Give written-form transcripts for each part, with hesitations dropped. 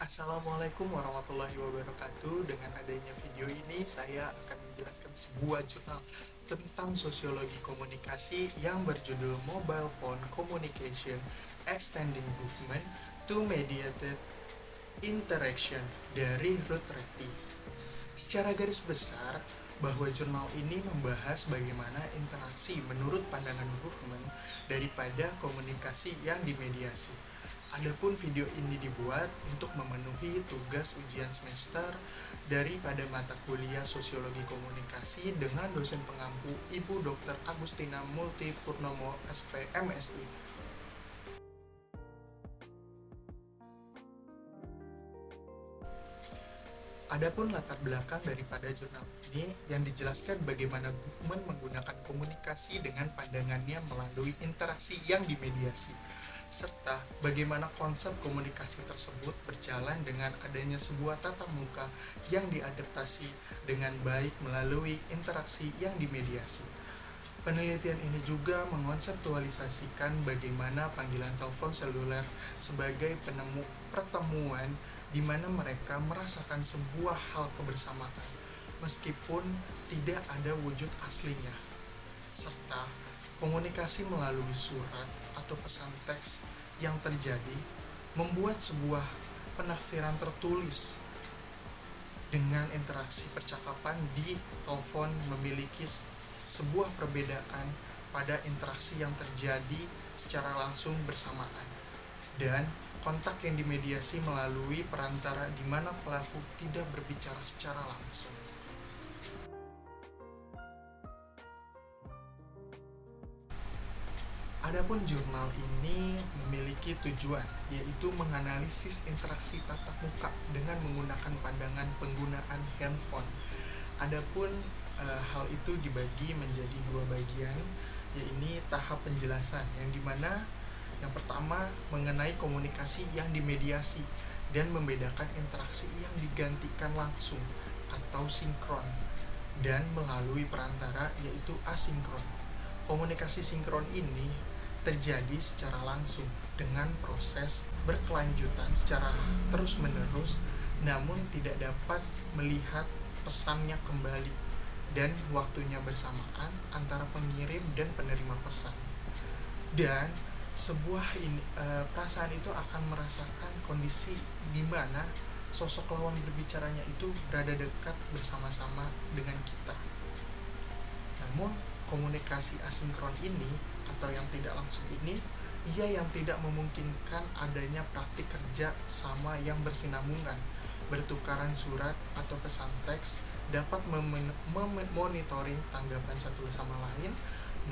Assalamualaikum warahmatullahi wabarakatuh. Dengan adanya video ini, saya akan menjelaskan sebuah jurnal tentang sosiologi komunikasi yang berjudul Mobile Phone Communication Extending Movement to Mediated Interaction dari Ruth Reddy. Secara garis besar, bahwa jurnal ini membahas bagaimana interaksi menurut pandangan Huffman daripada komunikasi yang dimediasi. Adapun video ini dibuat untuk memenuhi tugas ujian semester daripada mata kuliah Sosiologi Komunikasi dengan dosen pengampu Ibu Dr. Agustina Multi Purnomo SP MSI. Adapun latar belakang daripada jurnal ini yang dijelaskan bagaimana Huffman menggunakan komunikasi dengan pandangannya melalui interaksi yang dimediasi, serta bagaimana konsep komunikasi tersebut berjalan dengan adanya sebuah tatap muka yang diadaptasi dengan baik melalui interaksi yang dimediasi. Penelitian ini juga mengonseptualisasikan bagaimana panggilan telepon seluler sebagai penemu pertemuan di mana mereka merasakan sebuah hal kebersamaan meskipun tidak ada wujud aslinya, serta komunikasi melalui surat atau pesan teks yang terjadi membuat sebuah penafsiran tertulis dengan interaksi percakapan di telepon memiliki sebuah perbedaan pada interaksi yang terjadi secara langsung bersamaan dan kontak yang dimediasi melalui perantara di mana pelaku tidak berbicara secara langsung. Adapun jurnal ini memiliki tujuan, yaitu menganalisis interaksi tatap muka dengan menggunakan pandangan penggunaan handphone. Adapun hal itu dibagi menjadi dua bagian, yaitu tahap penjelasan, yang dimana yang pertama mengenai komunikasi yang dimediasi dan membedakan interaksi yang digantikan langsung atau sinkron dan melalui perantara yaitu asinkron. Komunikasi sinkron ini terjadi secara langsung dengan proses berkelanjutan secara terus-menerus, namun tidak dapat melihat pesannya kembali dan waktunya bersamaan antara pengirim dan penerima pesan. Dan sebuah perasaan itu akan merasakan kondisi di mana sosok lawan berbicaranya itu berada dekat bersama-sama dengan kita. Namun komunikasi asinkron ini atau yang tidak langsung ini, ia yang tidak memungkinkan adanya praktik kerja sama yang bersinambungan, bertukaran surat atau pesan teks, dapat memonitoring tanggapan satu sama lain,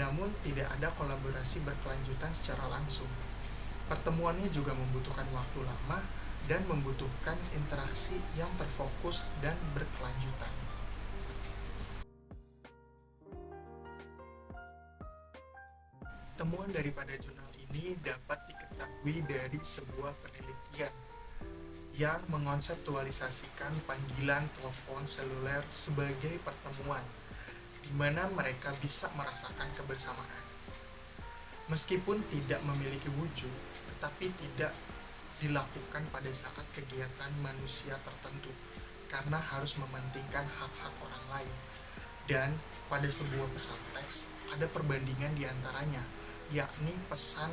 namun tidak ada kolaborasi berkelanjutan secara langsung. Pertemuannya juga membutuhkan waktu lama dan membutuhkan interaksi yang terfokus dan berkelanjutan. Temuan daripada jurnal ini dapat diketahui dari sebuah penelitian yang mengonseptualisasikan panggilan telepon seluler sebagai pertemuan di mana mereka bisa merasakan kebersamaan. Meskipun tidak memiliki wujud, tetapi tidak dilakukan pada saat kegiatan manusia tertentu karena harus mementingkan hak-hak orang lain. Dan pada sebuah pesan teks, ada perbandingan di antaranya, yakni pesan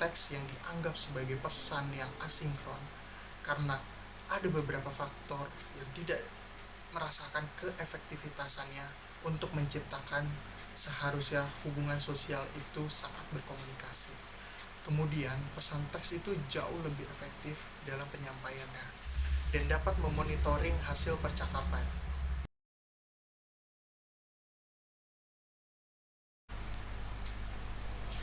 teks yang dianggap sebagai pesan yang asinkron karena ada beberapa faktor yang tidak merasakan keefektivitasannya untuk menciptakan seharusnya hubungan sosial itu saat berkomunikasi. Kemudian pesan teks itu jauh lebih efektif dalam penyampaiannya dan dapat memonitoring hasil percakapan.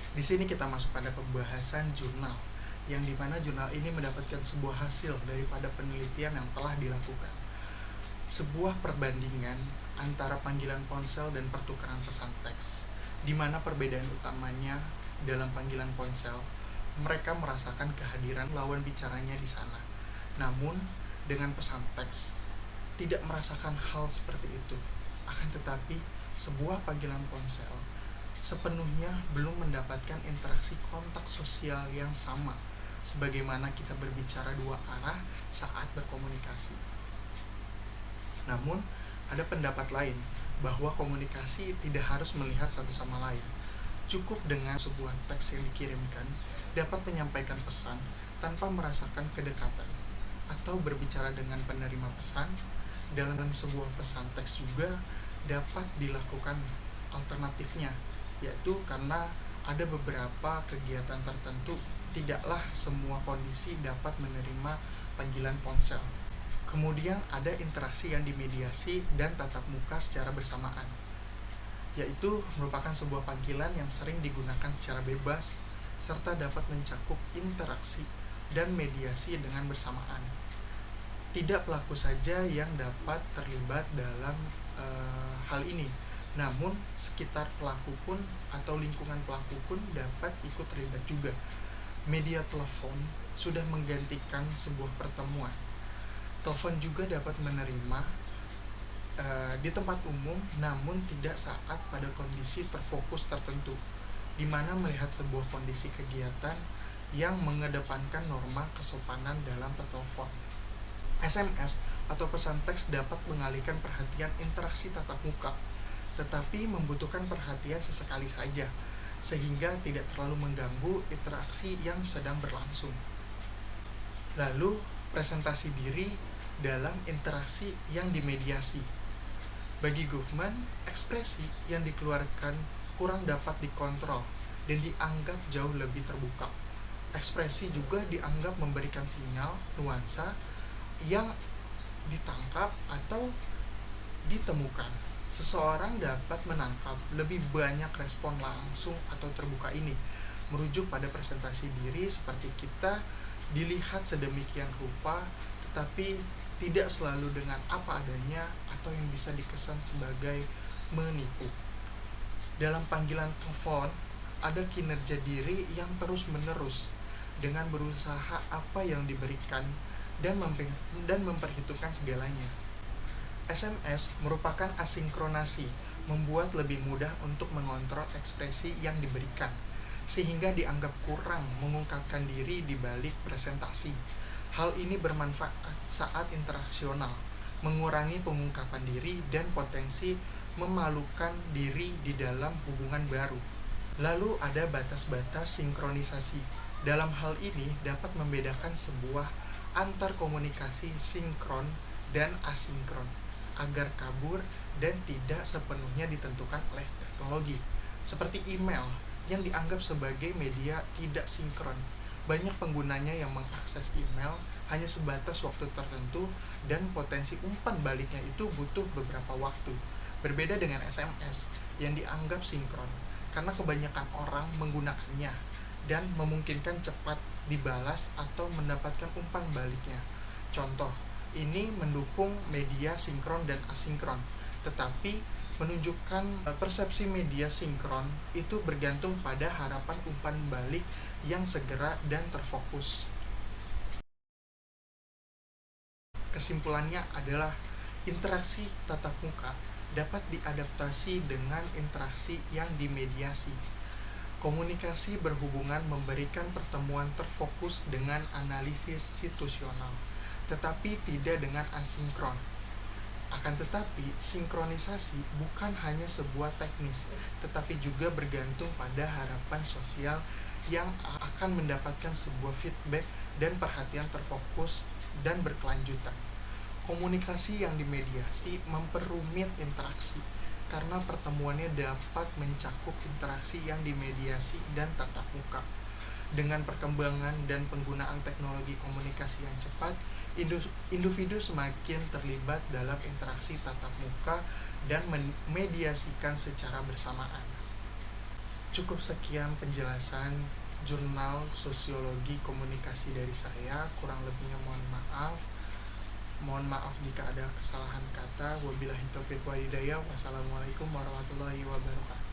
Di sini kita masuk pada pembahasan jurnal, yang dimana jurnal ini mendapatkan sebuah hasil daripada penelitian yang telah dilakukan. Sebuah perbandingan antara panggilan ponsel dan pertukaran pesan teks, di mana perbedaan utamanya dalam panggilan ponsel, mereka merasakan kehadiran lawan bicaranya di sana. Namun, dengan pesan teks, tidak merasakan hal seperti itu. Akan tetapi, sebuah panggilan ponsel sepenuhnya belum mendapatkan interaksi kontak sosial yang sama sebagaimana kita berbicara dua arah saat berkomunikasi. Namun, ada pendapat lain bahwa komunikasi tidak harus melihat satu sama lain. Cukup dengan sebuah teks yang dikirimkan dapat menyampaikan pesan tanpa merasakan kedekatan, atau berbicara dengan penerima pesan dalam sebuah pesan teks juga dapat dilakukan alternatifnya, yaitu karena ada beberapa kegiatan tertentu tidaklah semua kondisi dapat menerima panggilan ponsel. Kemudian ada interaksi yang dimediasi dan tatap muka secara bersamaan, yaitu merupakan sebuah panggilan yang sering digunakan secara bebas serta dapat mencakup interaksi dan mediasi dengan bersamaan. Tidak pelaku saja yang dapat terlibat dalam hal ini, namun sekitar pelaku pun atau lingkungan pelaku pun dapat ikut terlibat juga. Media telepon sudah menggantikan sebuah pertemuan. Telepon juga dapat menerima di tempat umum, namun tidak saat pada kondisi terfokus tertentu, di mana melihat sebuah kondisi kegiatan yang mengedepankan norma kesopanan dalam bertelepon. SMS atau pesan teks dapat mengalihkan perhatian interaksi tatap muka, tetapi membutuhkan perhatian sesekali saja, sehingga tidak terlalu mengganggu interaksi yang sedang berlangsung. Lalu, presentasi diri dalam interaksi yang dimediasi. Bagi Goffman, ekspresi yang dikeluarkan kurang dapat dikontrol dan dianggap jauh lebih terbuka. Ekspresi juga dianggap memberikan sinyal, nuansa yang ditangkap atau ditemukan. Seseorang dapat menangkap lebih banyak respon langsung atau terbuka ini, merujuk pada presentasi diri seperti kita dilihat sedemikian rupa, tetapi tidak selalu dengan apa adanya atau yang bisa dikesan sebagai menipu. Dalam panggilan telepon, ada kinerja diri yang terus-menerus dengan berusaha apa yang diberikan dan memperhitungkan segalanya. SMS merupakan asinkronasi, membuat lebih mudah untuk mengontrol ekspresi yang diberikan, sehingga dianggap kurang mengungkapkan diri di balik presentasi. Hal ini bermanfaat saat interaksional, mengurangi pengungkapan diri dan potensi memalukan diri di dalam hubungan baru. Lalu ada batas-batas sinkronisasi. Dalam hal ini dapat membedakan sebuah antar komunikasi sinkron dan asinkron agar kabur dan tidak sepenuhnya ditentukan oleh teknologi, seperti email yang dianggap sebagai media tidak sinkron. Banyak penggunanya yang mengakses email hanya sebatas waktu tertentu dan potensi umpan baliknya itu butuh beberapa waktu. Berbeda dengan SMS yang dianggap sinkron karena kebanyakan orang menggunakannya dan memungkinkan cepat dibalas atau mendapatkan umpan baliknya. Contoh, ini mendukung media sinkron dan asinkron, tetapi menunjukkan persepsi media sinkron itu bergantung pada harapan umpan balik yang segera dan terfokus. Kesimpulannya adalah interaksi tatap muka dapat diadaptasi dengan interaksi yang dimediasi. Komunikasi berhubungan memberikan pertemuan terfokus dengan analisis situasional, tetapi tidak dengan asinkron. Akan tetapi, sinkronisasi bukan hanya sebuah teknis, tetapi juga bergantung pada harapan sosial yang akan mendapatkan sebuah feedback dan perhatian terfokus dan berkelanjutan. Komunikasi yang dimediasi memperumit interaksi, karena pertemuannya dapat mencakup interaksi yang dimediasi dan tatap muka. Dengan perkembangan dan penggunaan teknologi komunikasi yang cepat, individu semakin terlibat dalam interaksi tatap muka dan memediasikan secara bersamaan. Cukup sekian penjelasan jurnal sosiologi komunikasi dari saya, kurang lebihnya mohon maaf. Mohon maaf jika ada kesalahan kata. Wabillahi taufiq wal hidayah. Wassalamualaikum warahmatullahi wabarakatuh.